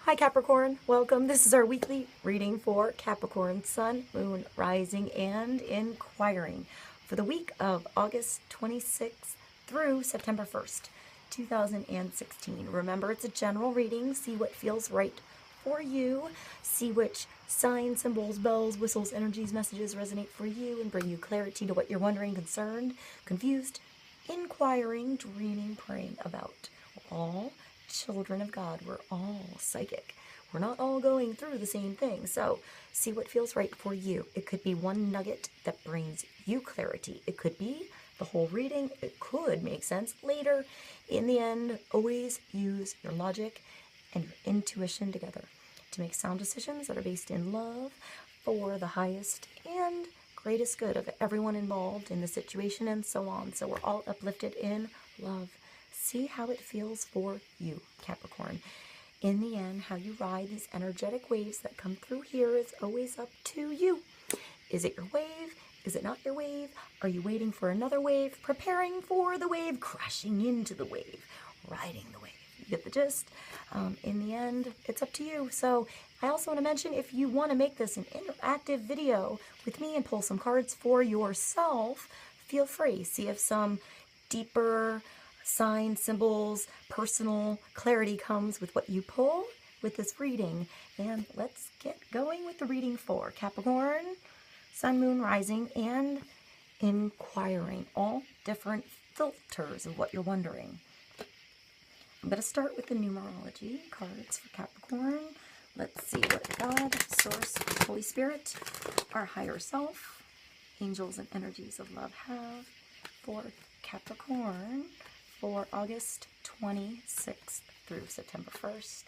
Hi Capricorn, welcome. This is our weekly reading for Capricorn, Sun, Moon, Rising, and Inquiring for the week of August 26th through September 1st, 2016. Remember, it's a general reading. See what feels right for you. See which signs, symbols, bells, whistles, energies, messages resonate for you and bring you clarity to what you're wondering, concerned, confused, inquiring, dreaming, praying about. We're all children of God. We're all psychic. We're not all going through the same thing. So see what feels right for you. It could be one nugget that brings you clarity. It could be the whole reading. It could make sense later. In the end, always use your logic and your intuition together to make sound decisions that are based in love for the highest and greatest good of everyone involved in the situation and so on. So we're all uplifted in love. See how it feels for you, Capricorn. In the end, how you ride these energetic waves that come through here is always up to you. Is it your wave? Is it not your wave? Are you waiting for another wave? Preparing for the wave? Crashing into the wave? Riding the wave? You get the gist? In the end, it's up to you. So I also want to mention, if you want to make this an interactive video with me and pull some cards for yourself, feel free. See if some deeper signs, symbols, personal clarity comes with what you pull with this reading. And let's get going with the reading for Capricorn, Sun, Moon, Rising, and Inquiring. All different filters of what you're wondering. I'm going to start with the numerology cards for Capricorn. Let's see what God, Source, Holy Spirit, our higher self, angels and energies of love have for Capricorn for August 26th through September 1st,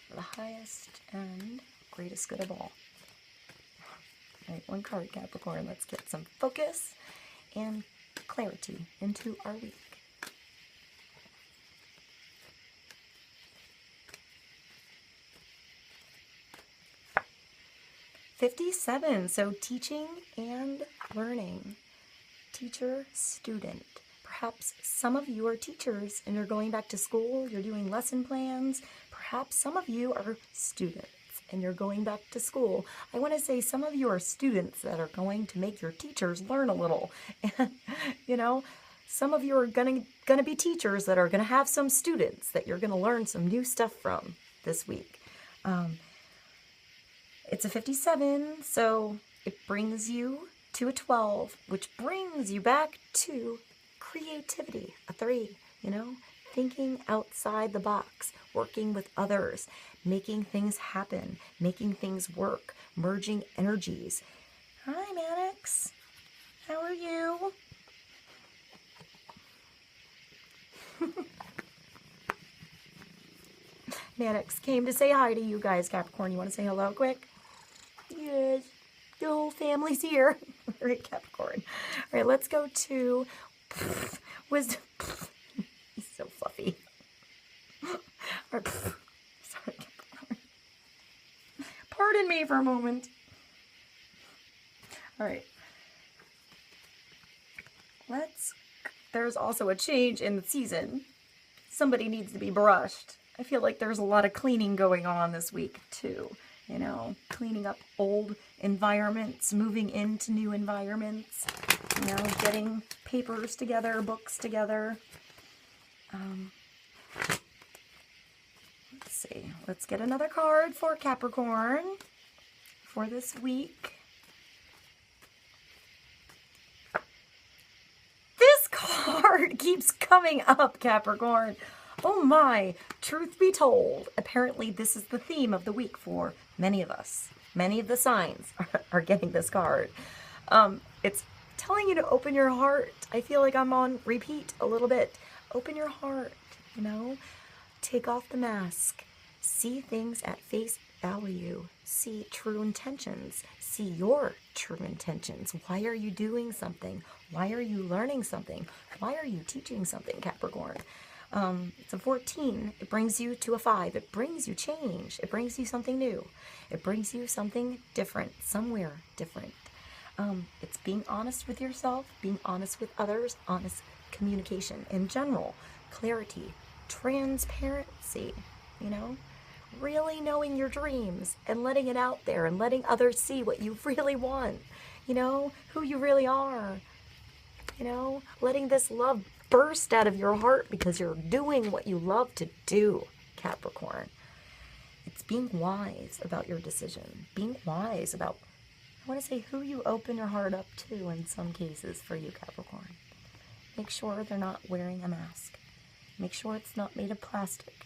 for the highest and greatest good of all. All right, one card, Capricorn. Let's get some focus and clarity into our week. '57, so teaching and learning. Teacher, student. Perhaps some of you are teachers and you're going back to school, you're doing lesson plans. Perhaps some of you are students and you're going back to school. I want to say some of you are students that are going to make your teachers learn a little. And, you know, some of you are going to be teachers that are going to have some students that you're going to learn some new stuff from this week. It's a 57, so it brings you to a 12, which brings you back to creativity, a 3, you know, thinking outside the box, working with others, making things happen, making things work, merging energies. Hi, Mannex. How are you? Mannex came to say hi to you guys, Capricorn. You want to say hello quick? Yes. The whole family's here. All right, Capricorn. All right, let's go to wisdom. He's so fluffy. Sorry, Capricorn. Pardon me for a moment. All right. There's also a change in the season. Somebody needs to be brushed. I feel like there's a lot of cleaning going on this week, too. You know, cleaning up old environments, moving into new environments, you know, getting papers together, books together. Let's see. Let's get another card for Capricorn for this week. This card keeps coming up, Capricorn. Oh my, truth be told, apparently this is the theme of the week for many of us. Many of the signs are getting this card. It's telling you to open your heart. I feel like I'm on repeat a little bit. Open your heart, you know. Take off the mask. See things at face value. See true intentions. See your true intentions. Why are you doing something? Why are you learning something? Why are you teaching something, Capricorn? It's a 14. It brings you to a 5. It brings you change. It brings you something new. It brings you something different, somewhere different. It's being honest with yourself, being honest with others, honest communication in general, clarity, transparency, you know, really knowing your dreams and letting it out there and letting others see what you really want, you know, who you really are, you know, letting this love burst out of your heart because you're doing what you love to do, Capricorn. It's being wise about your decision, being wise about, I want to say, who you open your heart up to in some cases for you, Capricorn. Make sure they're not wearing a mask. Make sure it's not made of plastic,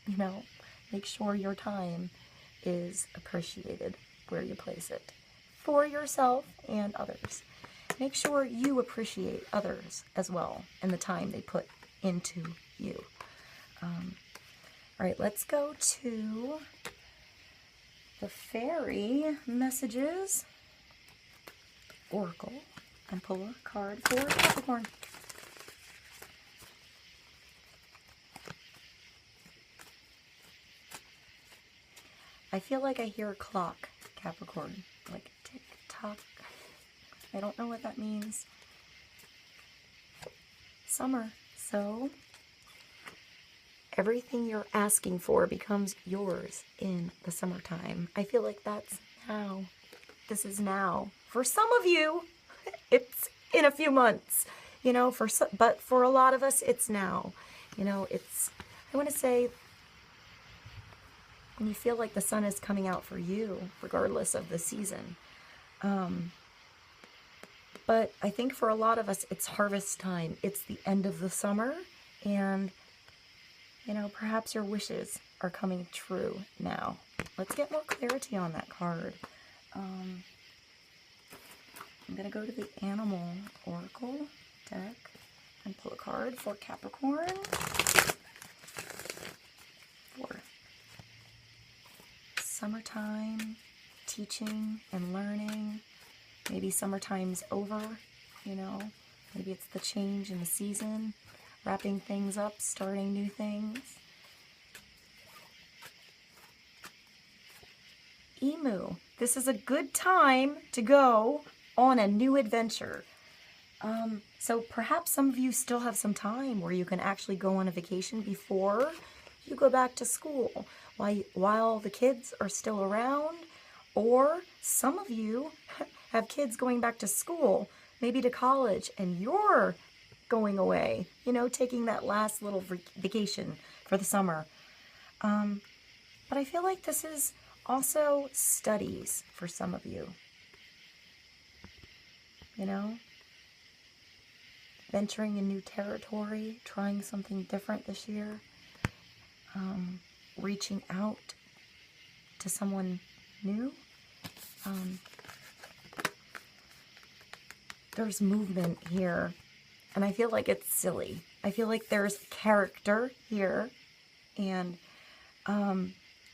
you know. Make sure your time is appreciated where you place it for yourself and others. Make sure you appreciate others as well and the time they put into you. All right, let's go to the fairy messages oracle and pull a card for Capricorn. I feel like I hear a clock, Capricorn, like tick tock. I don't know what that means. Summer, so everything you're asking for becomes yours in the summertime. I feel like that's now. This is now. For some of you, it's in a few months, you know, but for a lot of us, it's now. You know, it's, I want to say, when you feel like the sun is coming out for you, regardless of the season. But I think for a lot of us, it's harvest time. It's the end of the summer, and, you know, perhaps your wishes are coming true now. Let's get more clarity on that card. I'm going to go to the Animal Oracle deck and pull a card for Capricorn. For summertime, teaching and learning. Maybe summertime's over, you know. Maybe it's the change in the season, wrapping things up, starting new things. Emu. This is a good time to go on a new adventure. So perhaps some of you still have some time where you can actually go on a vacation before you go back to school, while the kids are still around. Or some of you have kids going back to school, maybe to college, and you're going away, you know, taking that last little vacation for the summer. But I feel like this is also studies for some of you, you know, venturing in new territory, trying something different this year, reaching out to someone new. There's movement here, and I feel like it's silly. I feel like there's character here, and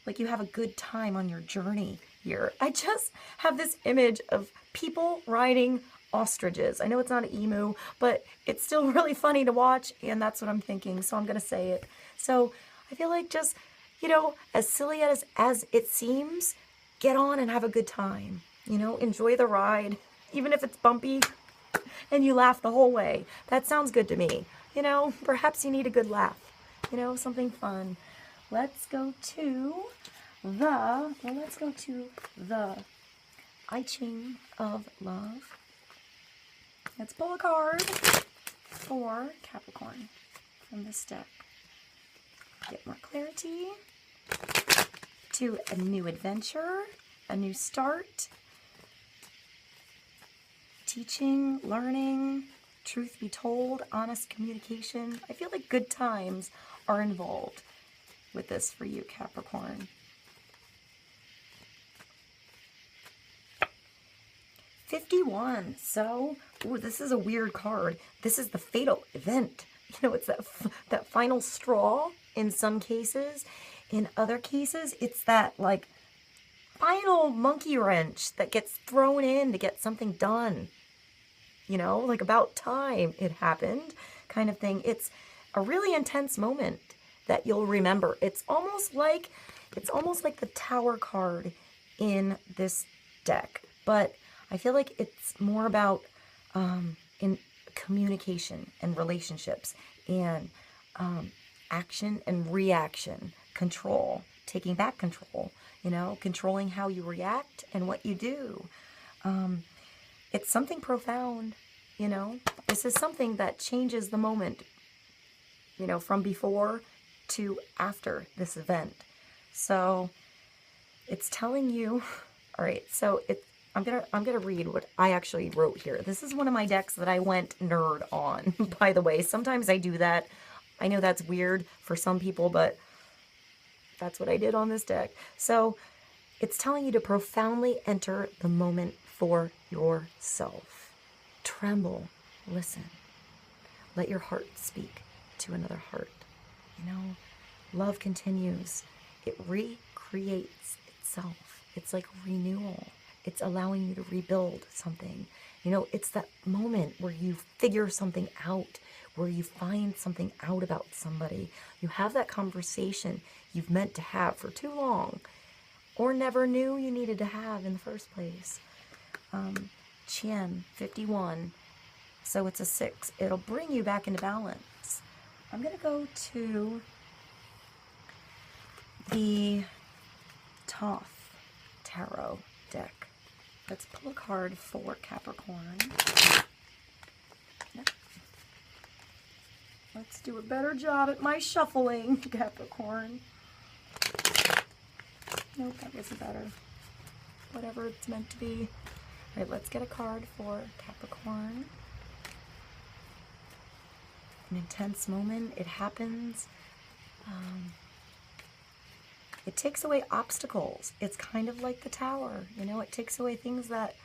like you have a good time on your journey here. I just have this image of people riding ostriches. I know it's not an emu, but it's still really funny to watch, and that's what I'm thinking, so I'm going to say it. So I feel like just, you know, as silly as it seems, get on and have a good time. You know, enjoy the ride, even if it's bumpy and you laugh the whole way. That sounds good to me. You know, perhaps you need a good laugh, you know, something fun. Let's go to the I Ching of Love. Let's pull a card for Capricorn from this deck. Get more clarity to a new adventure, a new start, teaching, learning, truth be told, honest communication. I feel like good times are involved with this for you, Capricorn. $51. So, ooh, this is a weird card. This is the fatal event. You know, it's that final straw in some cases. In other cases, it's that, like, final monkey wrench that gets thrown in to get something done. You know, like about time it happened kind of thing. It's a really intense moment that you'll remember. It's almost like the Tower card in this deck, but I feel like it's more about in communication and relationships and action and reaction, control taking back control, you know, controlling how you react and what you do. It's something profound, you know. This is something that changes the moment, you know, from before to after this event. So it's telling you, all right, so I'm gonna read what I actually wrote here. This is one of my decks that I went nerd on, by the way. Sometimes I do that. I know that's weird for some people, but that's what I did on this deck. So it's telling you to profoundly enter the moment for yourself. Tremble, listen. Let your heart speak to another heart. You know, love continues. It recreates itself. It's like renewal. It's allowing you to rebuild something. You know, it's that moment where you figure something out, where you find something out about somebody. You have that conversation you've meant to have for too long, or never knew you needed to have in the first place. Qian, 51. So it's a 6. It'll bring you back into balance. I'm going to go to the TOCK Tarot deck. Let's pull a card for Capricorn. Yep. Let's do a better job at my shuffling, Capricorn. Nope, that wasn't better. Whatever it's meant to be. All right, let's get a card for Capricorn. An intense moment. It happens. It takes away obstacles. It's kind of like the tower, you know, it takes away things that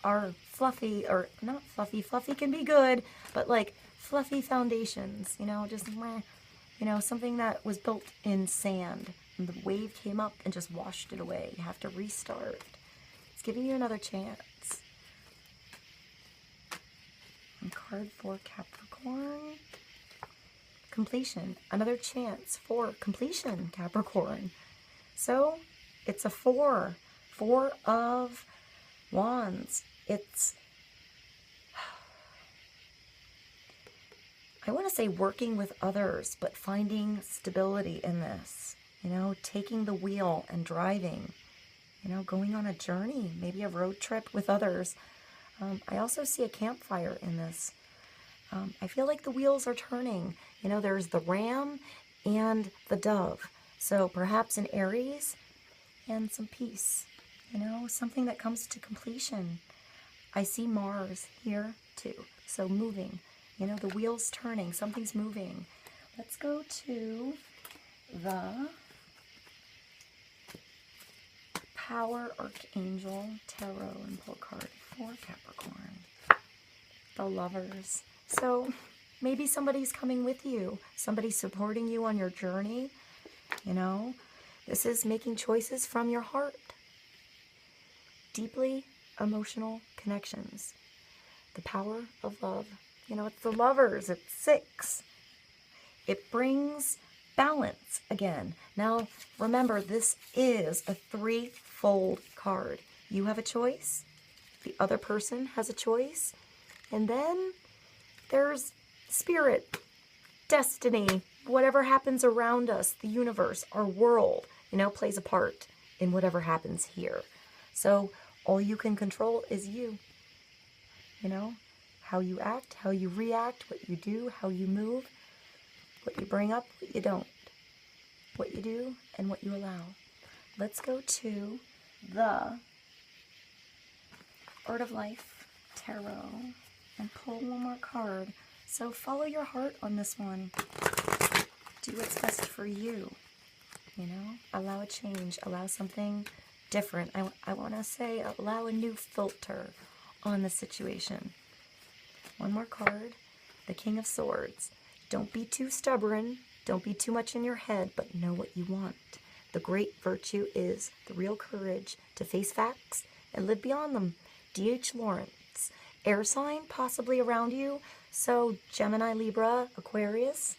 are fluffy, or not fluffy. Fluffy can be good, but like fluffy foundations, you know, just, you know, something that was built in sand and the wave came up and just washed it away. You have to restart. It's giving you another chance. And card for Capricorn. Completion. Another chance for completion, Capricorn. So it's a 4. 4 of Wands. It's, I want to say working with others, but finding stability in this. You know, taking the wheel and driving. You know, going on a journey, maybe a road trip with others. I also see a campfire in this. I feel like the wheels are turning. You know, there's the ram and the dove. So perhaps an Aries and some peace, you know, something that comes to completion. I see Mars here too. So moving, you know, the wheel's turning, something's moving. Let's go to the Power Archangel Tarot and pull a card for Capricorn. The Lovers. So maybe somebody's coming with you, somebody's supporting you on your journey. You know, this is making choices from your heart. Deeply emotional connections. The power of love. You know, it's the Lovers. It's 6. It brings balance again. Now, remember, this is a 3-fold card. You have a choice. The other person has a choice. And then there's spirit, destiny, whatever happens around us, the universe, our world, you know, plays a part in whatever happens here. So all you can control is you. You know, how you act, how you react, what you do, how you move, what you bring up, what you don't, what you do, and what you allow. Let's go to the Art of Life Tarot and pull one more card. So follow your heart on this one. Do what's best for you. You know, allow a change, allow something different. I want to say allow a new filter on the situation. One more card, the King of Swords. Don't be too stubborn. Don't be too much in your head, but know what you want. The great virtue is the real courage to face facts and live beyond them. D.H. Lawrence. Air sign possibly around you, so Gemini, Libra, Aquarius.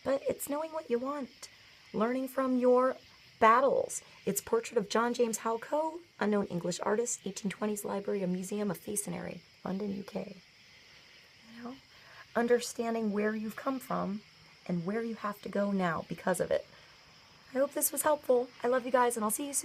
But it's knowing what you want, learning from your battles. It's Portrait of John James Halco, unknown English artist, 1820s Library and Museum of Masonry, London, UK. You know, understanding where you've come from and where you have to go now because of it. I hope this was helpful. I love you guys, and I'll see you soon.